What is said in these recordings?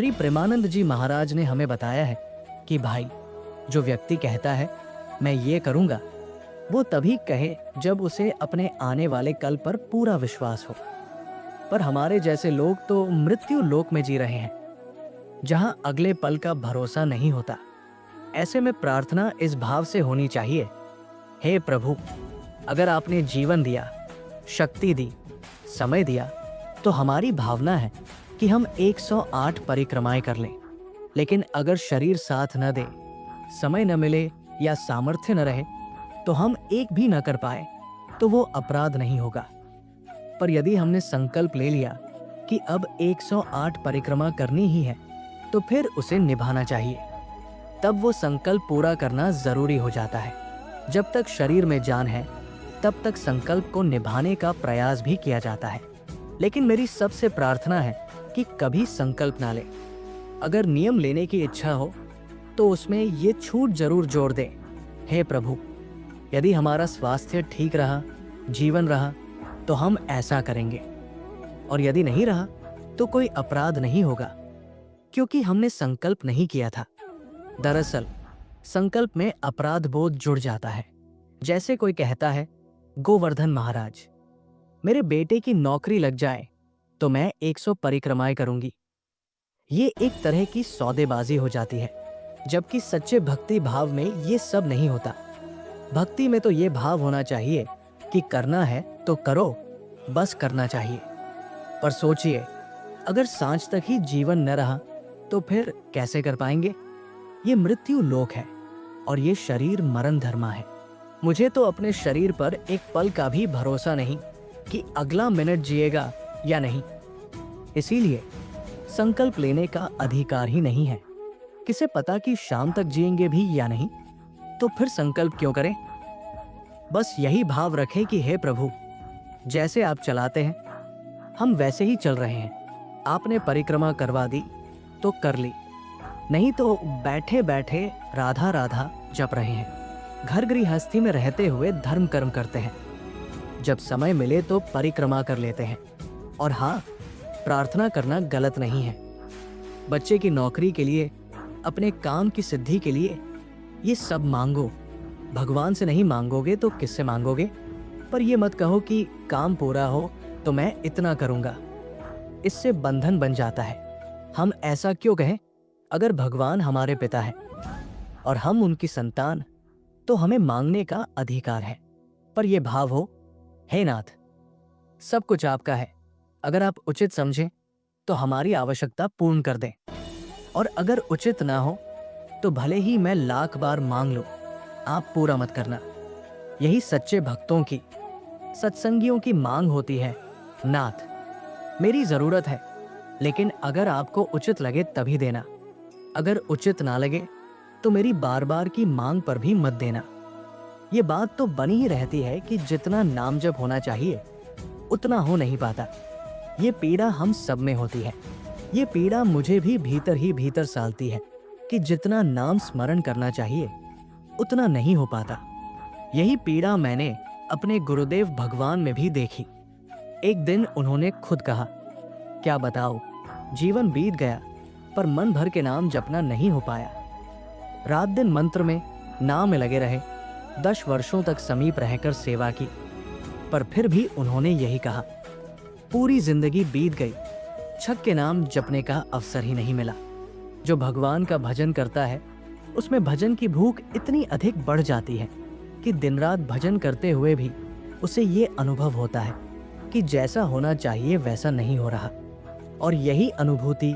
श्री प्रेमानंद जी महाराज ने हमें बताया है कि भाई, जो व्यक्ति कहता है मैं ये करूंगा, वो तभी कहे जब उसे अपने आने वाले कल पर पूरा विश्वास हो। पर हमारे जैसे लोग तो मृत्यु लोक में जी रहे हैं, जहां अगले पल का भरोसा नहीं होता। ऐसे में प्रार्थना इस भाव से होनी चाहिए, हे प्रभु, अगर आपने जीवन दिया, शक्ति दी, समय दिया, तो हमारी भावना है कि हम 108 परिक्रमाएं कर लें। लेकिन अगर शरीर साथ न दे, समय न मिले या सामर्थ्य न रहे, तो हम एक भी न कर पाए तो वो अपराध नहीं होगा। पर यदि हमने संकल्प ले लिया कि अब 108 परिक्रमा करनी ही है, तो फिर उसे निभाना चाहिए। तब वो संकल्प पूरा करना जरूरी हो जाता है। जब तक शरीर में जान है, तब तक संकल्प को निभाने का प्रयास भी किया जाता है। लेकिन मेरी सबसे प्रार्थना है कि कभी संकल्प ना ले। अगर नियम लेने की इच्छा हो तो उसमें ये छूट जरूर जोड़ दे, हे प्रभु, यदि हमारा स्वास्थ्य ठीक रहा, जीवन रहा, तो हम ऐसा करेंगे, और यदि नहीं रहा तो कोई अपराध नहीं होगा, क्योंकि हमने संकल्प नहीं किया था। दरअसल संकल्प में अपराध बोध जुड़ जाता है। जैसे कोई कहता है, गोवर्धन महाराज, मेरे बेटे की नौकरी लग जाए तो मैं 100 परिक्रमाएं करूंगी। ये एक तरह की सौदेबाजी हो जाती है, जबकि सच्चे भक्ति भाव में ये सब नहीं होता। भक्ति में तो ये भाव होना चाहिए कि करना है तो करो, बस करना चाहिए। पर सोचिए, अगर सांझ तक ही जीवन न रहा तो फिर कैसे कर पाएंगे? ये मृत्यु लोक है और ये शरीर मरण धर्मा है। मुझे तो अपने शरीर पर एक पल का भी भरोसा नहीं कि अगला मिनट जिएगा या नहीं। इसीलिए संकल्प लेने का अधिकार ही नहीं है। किसे पता कि शाम तक जिएंगे भी या नहीं, तो फिर संकल्प क्यों करें? बस यही भाव रखें कि हे प्रभु, जैसे आप चलाते हैं हम वैसे ही चल रहे हैं। आपने परिक्रमा करवा दी तो कर ली, नहीं तो बैठे बैठे राधा राधा जप रहे हैं। घर गृहस्थी में रहते हुए धर्म कर्म करते हैं, जब समय मिले तो परिक्रमा कर लेते हैं। और हाँ, प्रार्थना करना गलत नहीं है। बच्चे की नौकरी के लिए, अपने काम की सिद्धि के लिए ये सब मांगो। भगवान से नहीं मांगोगे तो किससे मांगोगे? पर ये मत कहो कि काम पूरा हो तो मैं इतना करूंगा। इससे बंधन बन जाता है। हम ऐसा क्यों कहें? अगर भगवान हमारे पिता है और हम उनकी संतान, तो हमें मांगने का अधिकार है। पर यह भाव हो, हे नाथ, सब कुछ आपका है, अगर आप उचित समझें तो हमारी आवश्यकता पूर्ण कर दें, और अगर उचित ना हो तो भले ही मैं लाख बार मांग लूं, आप पूरा मत करना। यही सच्चे भक्तों की, सत्संगियों की मांग होती है। नाथ, मेरी जरूरत है, लेकिन अगर आपको उचित लगे तभी देना। अगर उचित ना लगे तो मेरी बार बार की मांग पर भी मत देना। ये बात तो बनी ही रहती है कि जितना नाम जप होना चाहिए उतना हो नहीं पाता। ये पीड़ा हम सब में होती है। ये पीड़ा मुझे भी भीतर ही भीतर सालती है कि जितना नाम स्मरण करना चाहिए उतना नहीं हो पाता। यही पीड़ा मैंने अपने गुरुदेव भगवान में भी देखी। एक दिन उन्होंने खुद कहा, क्या बताओ, जीवन बीत गया पर मन भर के नाम जपना नहीं हो पाया। रात दिन मंत्र में, नाम में लगे रहे, 10 वर्षों तक समीप रहकर सेवा की, पर फिर भी उन्होंने यही कहा। पूरी जिंदगी बीत गई, छक के नाम जपने का अवसर ही नहीं मिला। जो भगवान का भजन करता है उसमें भजन की भूख इतनी अधिक बढ़ जाती है कि दिन रात भजन करते हुए भी उसे ये अनुभव होता है कि जैसा होना चाहिए वैसा नहीं हो रहा। और यही अनुभूति,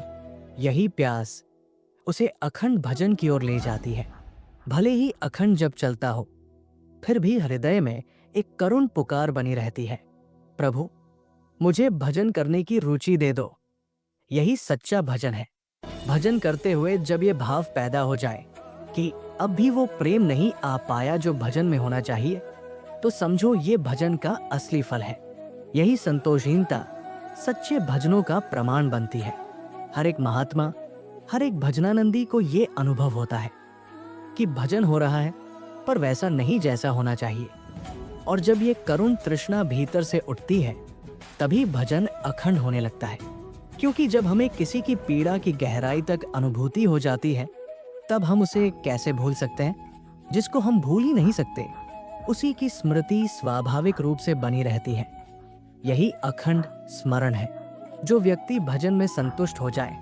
यही प्यास उसे अखंड भजन की ओर ले जाती है। भले ही अखंड जब चलता हो, फिर भी हृदय में एक करुण पुकार बनी रहती है, प्रभु मुझे भजन करने की रुचि दे दो। यही सच्चा भजन है। भजन करते हुए जब ये भाव पैदा हो जाए कि अब भी वो प्रेम नहीं आ पाया जो भजन में होना चाहिए, तो समझो ये भजन का असली फल है। यही संतोषहीनता सच्चे भजनों का प्रमाण बनती है। हर एक महात्मा, हर एक भजनानंदी को ये अनुभव होता है कि भजन हो रहा है पर वैसा नहीं जैसा होना चाहिए। और जब ये करुण तृष्णा भीतर से उठती है, तभी भजन अखंड होने लगता है। क्योंकि जब हमें किसी की पीड़ा की गहराई तक अनुभूति हो जाती है, तब हम उसे कैसे भूल सकते हैं? जिसको हम भूल ही नहीं सकते, उसी की स्मृति स्वाभाविक रूप से बनी रहती है। यही अखंड स्मरण है। जो व्यक्ति भजन में संतुष्ट हो जाए,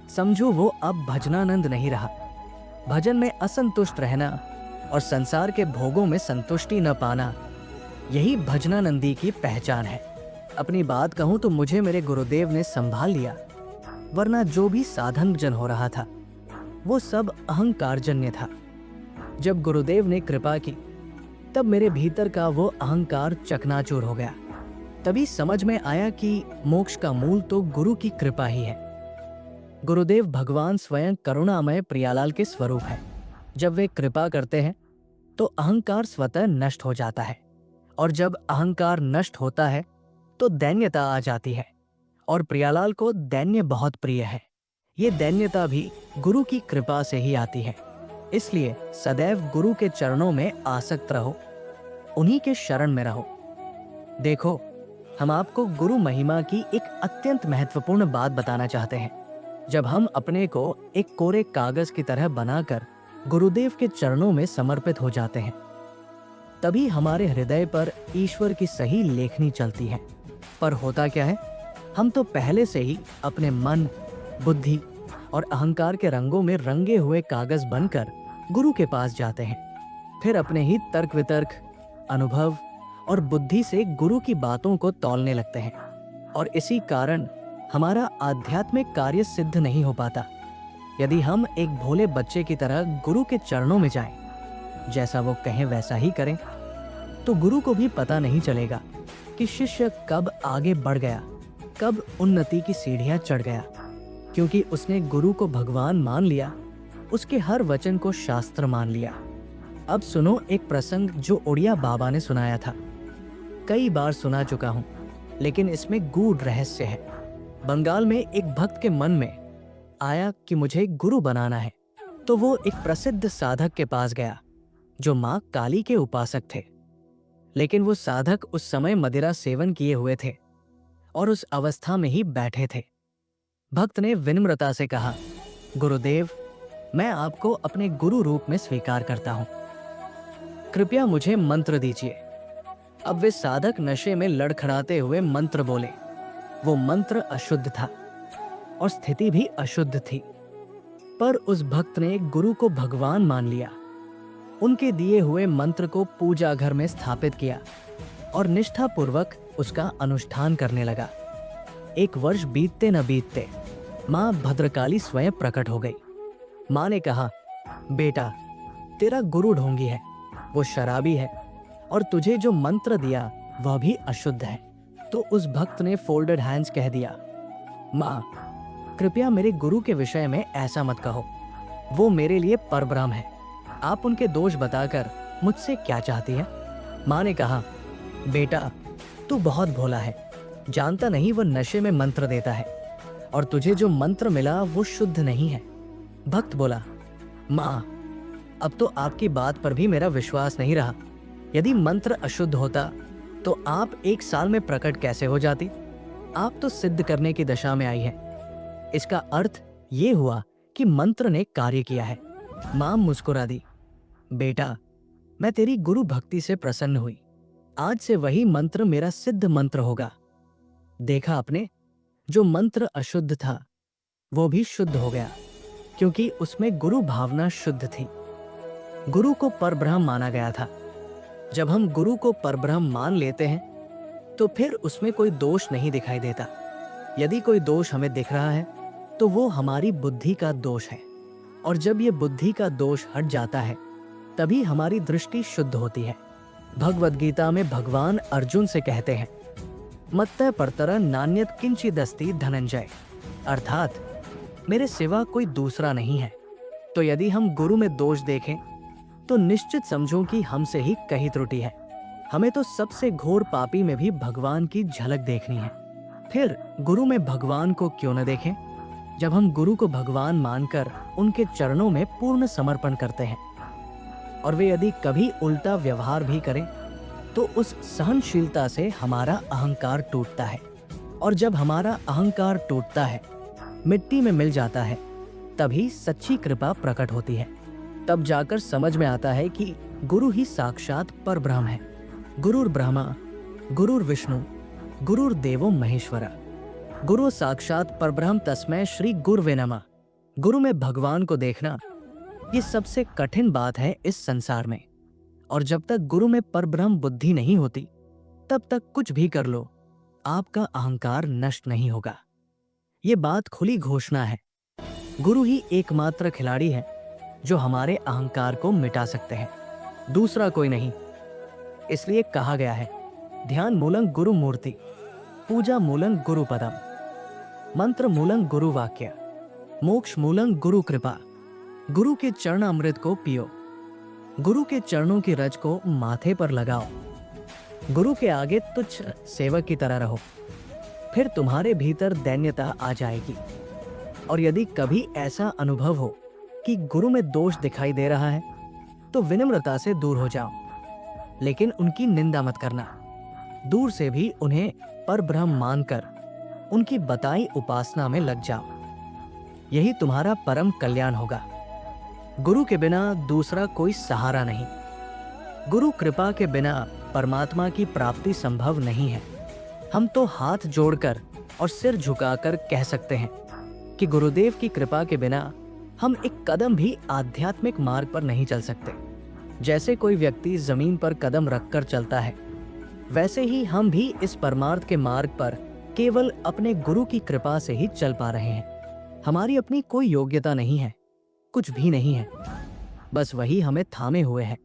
समझो वो अब भजनानंद नहीं रहा। भजन में असंतुष्ट रहना और संसार के भोगों में संतुष्टि न पाना, यही भजनानंदी की पहचान है। अपनी बात कहूं तो मुझे मेरे गुरुदेव ने संभाल लिया, वरना जो भी साधन भजन हो रहा था वो सब अहंकारजन्य था। जब गुरुदेव ने कृपा की, तब मेरे भीतर का वो अहंकार चकनाचूर हो गया। तभी समझ में आया कि मोक्ष का मूल तो गुरु की कृपा ही है। गुरुदेव भगवान स्वयं करुणामय प्रियालाल के स्वरूप है। जब वे कृपा करते हैं तो अहंकार स्वतः नष्ट हो जाता है, और जब अहंकार नष्ट होता है तो दैन्यता आ जाती है। और प्रियालाल को दैन्य बहुत प्रिय है। ये दैन्यता भी गुरु की कृपा से ही आती है। इसलिए सदैव गुरु के चरणों में आसक्त रहो, उन्हीं के शरण में रहो। देखो, हम आपको गुरु महिमा की एक अत्यंत महत्वपूर्ण बात बताना चाहते हैं। जब हम अपने को एक कोरे कागज की तरह बनाकर गुरुदेव के चरणों में समर्पित हो जाते हैं, तभी हमारे हृदय पर ईश्वर की सही लेखनी चलती है। पर होता क्या है, हम तो पहले से ही अपने मन, बुद्धि और अहंकार के रंगों में रंगे हुए कागज बनकर गुरु के पास जाते हैं। फिर अपने ही तर्क वितर्क, अनुभव और बुद्धि से गुरु की बातों को तौलने लगते हैं, और इसी कारण हमारा आध्यात्मिक कार्य सिद्ध नहीं हो पाता। यदि हम एक भोले बच्चे की तरह गुरु के चरणों में जाएं, जैसा वो कहें वैसा ही करें, तो गुरु को भी पता नहीं चलेगा कि शिष्य कब आगे बढ़ गया, कब उन्नति की सीढ़ियां चढ़ गया, क्योंकि उसने गुरु को भगवान मान लिया, उसके हर वचन को शास्त्र मान लिया। अब सुनो एक प्रसंग जो उड़िया बाबा ने सुनाया था। कई बार सुना चुका हूँ, लेकिन इसमें गूढ़ रहस्य है। बंगाल में एक भक्त के मन में आया कि मुझे गुरु बनाना है, तो वो एक प्रसिद्ध साधक के पास गया जो माँ काली के उपासक थे। लेकिन वो साधक उस समय मदिरा सेवन किए हुए थे और उस अवस्था में ही बैठे थे। भक्त ने विनम्रता से कहा, गुरुदेव, मैं आपको अपने गुरु रूप में स्वीकार करता हूँ, कृपया मुझे मंत्र दीजिए। अब वे साधक नशे में लड़खड़ाते हुए मंत्र बोले। वो मंत्र अशुद्ध था और स्थिति भी अशुद्ध थी, पर उस भक्त ने गुरु को भगवान मान लिया। उनके दिए हुए मंत्र को पूजा घर में स्थापित किया और निष्ठापूर्वक उसका अनुष्ठान करने लगा। एक वर्ष बीतते न बीतते माँ भद्रकाली स्वयं प्रकट हो गई। माँ ने कहा, बेटा, तेरा गुरु ढोंगी है, वो शराबी है, और तुझे जो मंत्र दिया वह भी अशुद्ध है। तो उस भक्त ने फोल्डेड हैंड्स कह दिया, माँ, कृपया मेरे गुरु के विषय में ऐसा मत कहो, वो मेरे लिए परब्रह्म है। आप उनके दोष बताकर मुझसे क्या चाहती हैं? माँ ने कहा, बेटा, तू बहुत भोला है, जानता नहीं वह नशे में मंत्र देता है, और तुझे जो मंत्र मिला वो शुद्ध नहीं है। भक्त बोला, माँ, अब तो आपकी बात पर भी मेरा विश्वास नहीं रहा। यदि मंत्र अशुद्ध होता तो आप 1 साल में प्रकट कैसे हो जाती? आप तो सिद्ध करने की दशा में आई है। इसका अर्थ ये हुआ कि मंत्र ने कार्य किया है। माँ मुस्कुरा दी, बेटा, मैं तेरी गुरु भक्ति से प्रसन्न हुई। आज से वही मंत्र मेरा सिद्ध मंत्र होगा। देखा आपने, जो मंत्र अशुद्ध था वो भी शुद्ध हो गया, क्योंकि उसमें गुरु भावना शुद्ध थी। गुरु को परब्रह्म माना गया था। जब हम गुरु को परब्रह्म मान लेते हैं तो फिर उसमें कोई दोष नहीं दिखाई देता। यदि कोई दोष हमें दिख रहा है तो वो हमारी बुद्धि का दोष है, और जब ये बुद्धि का दोष हट जाता है तभी हमारी दृष्टि शुद्ध होती है। भगवद गीता में भगवान अर्जुन से कहते हैं, मत्तः परतर नान्यत किंचिदस्ति धनंजय, अर्थात मेरे सिवा कोई दूसरा नहीं है। तो यदि हम गुरु में दोष देखें तो निश्चित समझो कि हमसे ही कहीं त्रुटि है। हमें तो सबसे घोर पापी में भी भगवान की झलक देखनी है। फिर गुरु में भगवान को क्यों न देखें? जब हम गुरु को भगवान मानकर उनके चरणों में पूर्ण समर्पण करते हैं, और वे यदि कभी उल्टा व्यवहार भी करें तो उस सहनशीलता से हमारा अहंकार टूटता है और जब हमारा अहंकार टूटता है, मिट्टी में मिल जाता है, तभी सच्ची कृपा प्रकट होती है। तब जाकर समझ में आता है कि गुरु ही साक्षात परब्रह्म है। गुरुर् ब्रह्मा गुरुर् विष्णु गुरुर्देवो महेश्वरा। गुरु साक्षात परब्रह्म तस्मै श्री गुरुवे नमः। गुरु में भगवान को देखना ये सबसे कठिन बात है इस संसार में। और जब तक गुरु में परब्रह्म बुद्धि नहीं होती, तब तक कुछ भी कर लो, आपका अहंकार नष्ट नहीं होगा। ये बात खुली घोषणा है। गुरु ही एकमात्र खिलाड़ी है जो हमारे अहंकार को मिटा सकते हैं, दूसरा कोई नहीं। इसलिए कहा गया है, ध्यान मूलं गुरु मूर्ति, पूजा मूलं गुरु पदम, मंत्र मूलं गुरु वाक्य, मोक्ष मूलं गुरु कृपा। गुरु के चरण अमृत को पियो, गुरु के चरणों की रज को माथे पर लगाओ, गुरु के आगे तुच्छ सेवक की तरह रहो, फिर तुम्हारे भीतर दैन्यता आ जाएगी। और यदि कभी ऐसा अनुभव हो कि गुरु में दोष दिखाई दे रहा है, तो विनम्रता से दूर हो जाओ, लेकिन उनकी निंदा मत करना। दूर से भी उन्हें परब्रह्म मानकर उनकी बताई उपासना में लग जाओ। यही तुम्हारा परम कल्याण होगा। गुरु के बिना दूसरा कोई सहारा नहीं। गुरु कृपा के बिना परमात्मा की प्राप्ति संभव नहीं है। हम तो हाथ जोड़कर और सिर झुकाकर कह सकते हैं कि गुरुदेव की कृपा के बिना हम एक कदम भी आध्यात्मिक मार्ग पर नहीं चल सकते। जैसे कोई व्यक्ति जमीन पर कदम रखकर चलता है, वैसे ही हम भी इस परमार्थ के मार्ग पर केवल अपने गुरु की कृपा से ही चल पा रहे हैं। हमारी अपनी कोई योग्यता नहीं है, कुछ भी नहीं है, बस वही हमें थामे हुए हैं,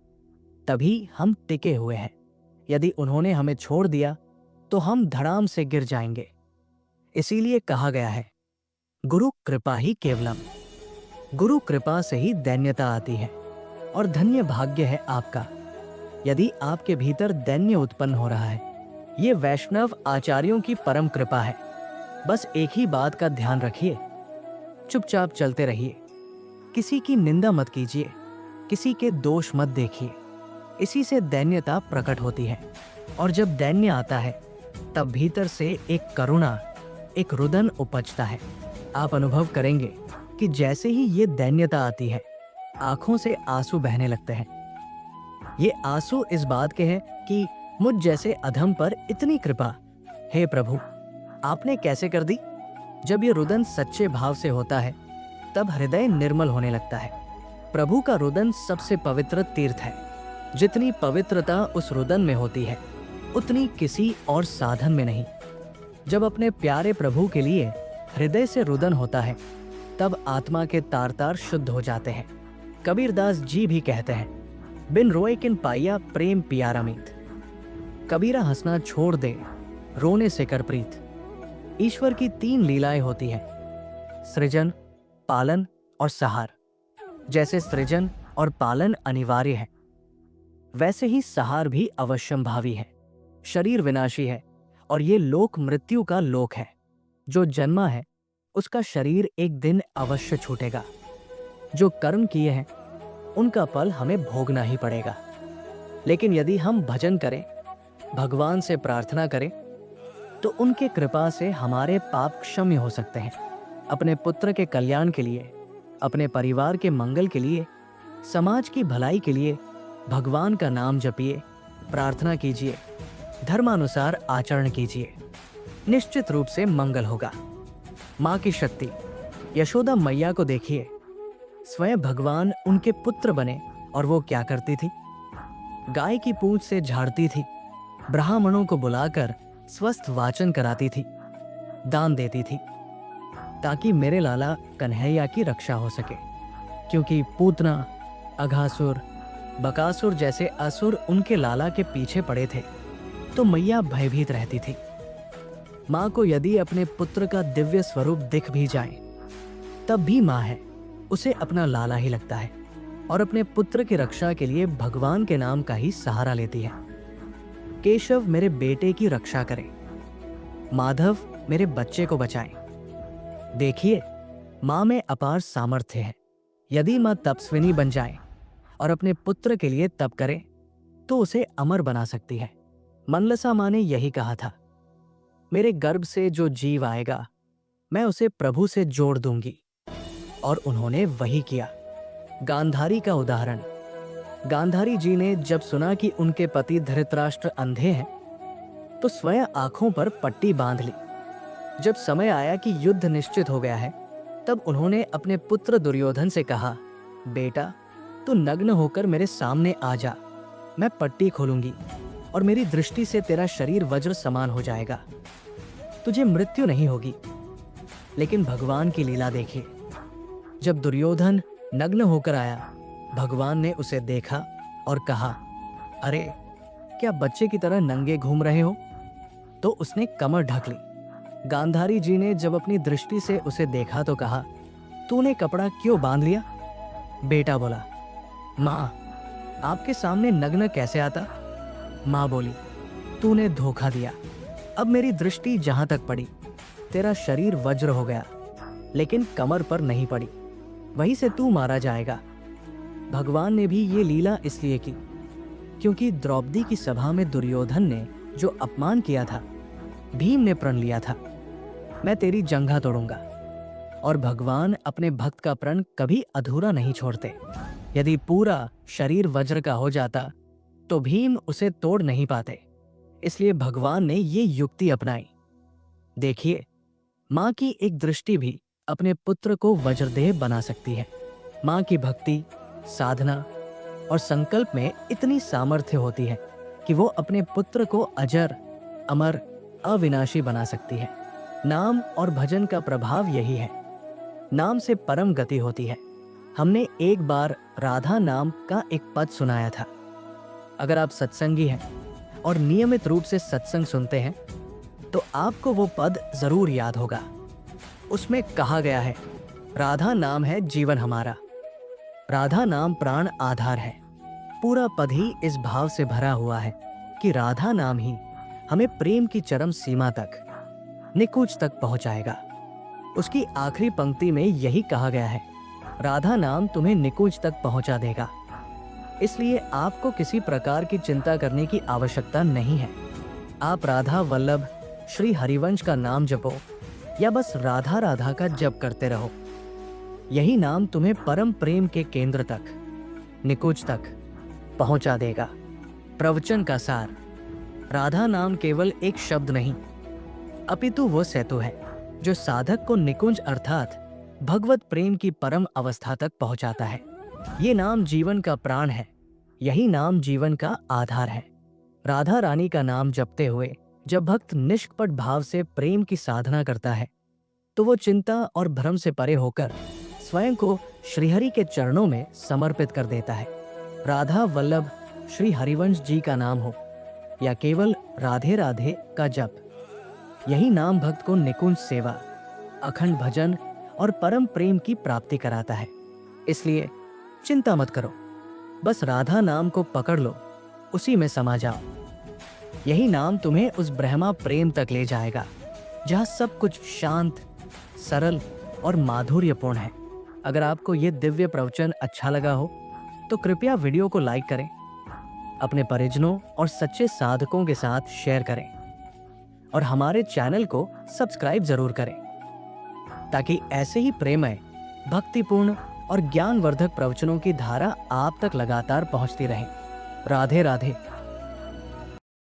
तभी हम टिके हुए हैं। यदि उन्होंने हमें छोड़ दिया तो हम धड़ाम से गिर जाएंगे। इसीलिए कहा गया है, गुरु कृपा ही केवलम। गुरु कृपा से ही दैन्यता आती है, और धन्य भाग्य है आपका यदि आपके भीतर दैन्य उत्पन्न हो रहा है। ये वैष्णव आचार्यों की परम कृपा है। बस एक ही बात का ध्यान रखिए, चुपचाप चलते रहिए, किसी की निंदा मत कीजिए, किसी के दोष मत देखिए। इसी से दैन्यता प्रकट होती है, और जब दैन्य आता है तब भीतर से एक करुणा, एक रुदन उपजता है। आप अनुभव करेंगे कि जैसे ही ये दैन्यता आती है, आंखों से आंसू बहने लगते हैं। ये आंसू इस बात के हैं कि मुझ जैसे अधम पर इतनी कृपा, हे प्रभु आपने कैसे कर दी। जब ये रुदन सच्चे भाव से होता है, तब हृदय निर्मल होने लगता है। प्रभु का रुदन सबसे पवित्र तीर्थ है। जितनी पवित्रता उस रुदन में होती है, उतनी किसी और साधन में नहीं। जब अपने प्यारे प्रभु के लिए हृदय से रुदन होता है, तब आत्मा के तार तार शुद्ध हो जाते हैं। कबीरदास जी भी कहते हैं, बिन रोए किन पाइया प्रेम पियारा मीत। कबीरा हंसना छोड़ दे, रोने से कर प्रीत। ईश्वर की 3 लीलाएं होती हैं, सृजन, पालन और सहार। जैसे सृजन और पालन अनिवार्य है, वैसे ही सहार भी अवश्यंभावी है। शरीर विनाशी है, और ये लोक मृत्यु का लोक है। जो जन्मा है उसका शरीर एक दिन अवश्य छूटेगा। जो कर्म किए हैं उनका फल हमें भोगना ही पड़ेगा। लेकिन यदि हम भजन करें, भगवान से प्रार्थना करें, तो उनके कृपा से हमारे पाप क्षम्य हो सकते हैं। अपने पुत्र के कल्याण के लिए, अपने परिवार के मंगल के लिए, समाज की भलाई के लिए भगवान का नाम जपिए, प्रार्थना कीजिए, धर्मानुसार आचरण कीजिए। निश्चित रूप से मंगल होगा। माँ की शक्ति, यशोदा मैया को देखिए, स्वयं भगवान उनके पुत्र बने और वो क्या करती थी? गाय की पूंछ से झाड़ती थी, ब्राह्मणों को बुलाकर स्वस्थ वाचन कराती थी, दान देती थी, ताकि मेरे लाला कन्हैया की रक्षा हो सके। क्योंकि पूतना, अघासुर, बकासुर जैसे असुर उनके लाला के पीछे पड़े थे, तो मैया भयभीत रहती थी। माँ को यदि अपने पुत्र का दिव्य स्वरूप दिख भी जाए, तब भी माँ है, उसे अपना लाला ही लगता है, और अपने पुत्र की रक्षा के लिए भगवान के नाम का ही सहारा लेती है। केशव मेरे बेटे की रक्षा करे, माधव मेरे बच्चे को बचाए। देखिए, माँ में अपार सामर्थ्य है। यदि माँ तपस्विनी बन जाए और अपने पुत्र के लिए तप करे, तो उसे अमर बना सकती है। मनलसा माँ ने यही कहा था, मेरे गर्भ से जो जीव आएगा मैं उसे प्रभु से जोड़ दूंगी। और उन्होंने वही किया। गांधारी का उदाहरण। गांधारी जी ने जब सुना कि उनके पति धृतराष्ट्र अंधे हैं तो स्वयं आंखों पर पट्टी बांध ली। जब समय आया कि युद्ध निश्चित हो गया है तब उन्होंने अपने पुत्र दुर्योधन से कहा, बेटा तू नग्न होकर मेरे सामने आ जा, मैं पट्टी खोलूंगी और मेरी दृष्टि से तेरा शरीर वज्र समान हो जाएगा, तुझे मृत्यु नहीं होगी। लेकिन भगवान की लीला देखिए। जब दुर्योधन नग्न होकर आया, भगवान ने उसे देखा और कहा, अरे क्या बच्चे की तरह नंगे घूम रहे हो? तो उसने कमर ढक ली। गांधारी जी ने जब अपनी दृष्टि से उसे देखा तो कहा, तूने कपड़ा क्यों बांध लिया? बेटा बोला, माँ आपके सामने नग्न कैसे आता? माँ बोली, तूने धोखा दिया। अब मेरी दृष्टि जहां तक पड़ी तेरा शरीर वज्र हो गया, लेकिन कमर पर नहीं पड़ी, वहीं से तू मारा जाएगा। भगवान ने भी ये लीला इसलिए की क्योंकि द्रौपदी की सभा में दुर्योधन ने जो अपमान किया था, भीम ने प्रण लिया था, मैं तेरी जंघा तोड़ूंगा। और भगवान अपने भक्त का प्रण कभी अधूरा नहीं छोड़ते। यदि पूरा शरीर वज्र का हो जाता तो भीम उसे तोड़ नहीं पाते, इसलिए भगवान ने ये युक्ति अपनाई। देखिए, माँ की एक दृष्टि भी अपने पुत्र को वज्रदेह बना सकती है। माँ की भक्ति, साधना और संकल्प में इतनी सामर्थ्य होती है कि वो अपने पुत्र को अजर, अमर, अविनाशी बना सकती है। नाम और भजन का प्रभाव यही है। नाम से परम गति होती है। हमने एक बार राधा नाम का एक पद सुनाया था। अगर आप सत्संगी हैं और नियमित रूप से सत्संग सुनते हैं तो आपको वो पद जरूर याद होगा। उसमें कहा गया है, राधा नाम है जीवन हमारा, राधा नाम प्राण आधार है। पूरा पद ही इस भाव से भरा हुआ है कि राधा नाम ही हमें प्रेम की चरम सीमा तक, निकुंज तक पहुंचाएगा। उसकी आखिरी पंक्ति में यही कहा गया है, राधा नाम तुम्हें निकुंज तक पहुंचा देगा। इसलिए आपको किसी प्रकार की चिंता करने की आवश्यकता नहीं है। आप राधा वल्लभ श्री हरिवंश का नाम जपो या बस राधा राधा का जप करते रहो। यही नाम तुम्हें परम प्रेम के केंद्र तक, निकुंज तक पहुंचा देगा। प्रवचन का सार। राधा नाम केवल एक शब्द नहीं, अपितु वो सेतु है जो साधक को निकुंज अर्थात भगवत प्रेम की परम अवस्था तक पहुंचाता है। ये नाम जीवन का प्राण है, यही नाम जीवन का आधार है। राधा रानी का नाम जपते हुए जब भक्त निष्कपट भाव से प्रेम की साधना करता है तो वो चिंता और भ्रम से परे होकर स्वयं को श्रीहरि के चरणों में समर्पित कर देता है। राधा वल्लभ श्री हरिवंश जी का नाम हो या केवल राधे राधे का जप, यही नाम भक्त को निकुंज सेवा, अखंड भजन और परम प्रेम की प्राप्ति कराता है। इसलिए चिंता मत करो, बस राधा नाम को पकड़ लो, उसी में समा जाओ। यही नाम तुम्हें उस ब्रह्मा प्रेम तक ले जाएगा जहाँ सब कुछ शांत, सरल और माधुर्यपूर्ण है। अगर आपको ये दिव्य प्रवचन अच्छा लगा हो तो कृपया वीडियो को लाइक करें, अपने परिजनों और सच्चे साधकों के साथ शेयर करें और हमारे चैनल को सब्सक्राइब जरूर करें ताकि ऐसे ही प्रेमय, भक्तिपूर्ण और ज्ञानवर्धक प्रवचनों की धारा आप तक लगातार पहुंचती रहे। राधे राधे।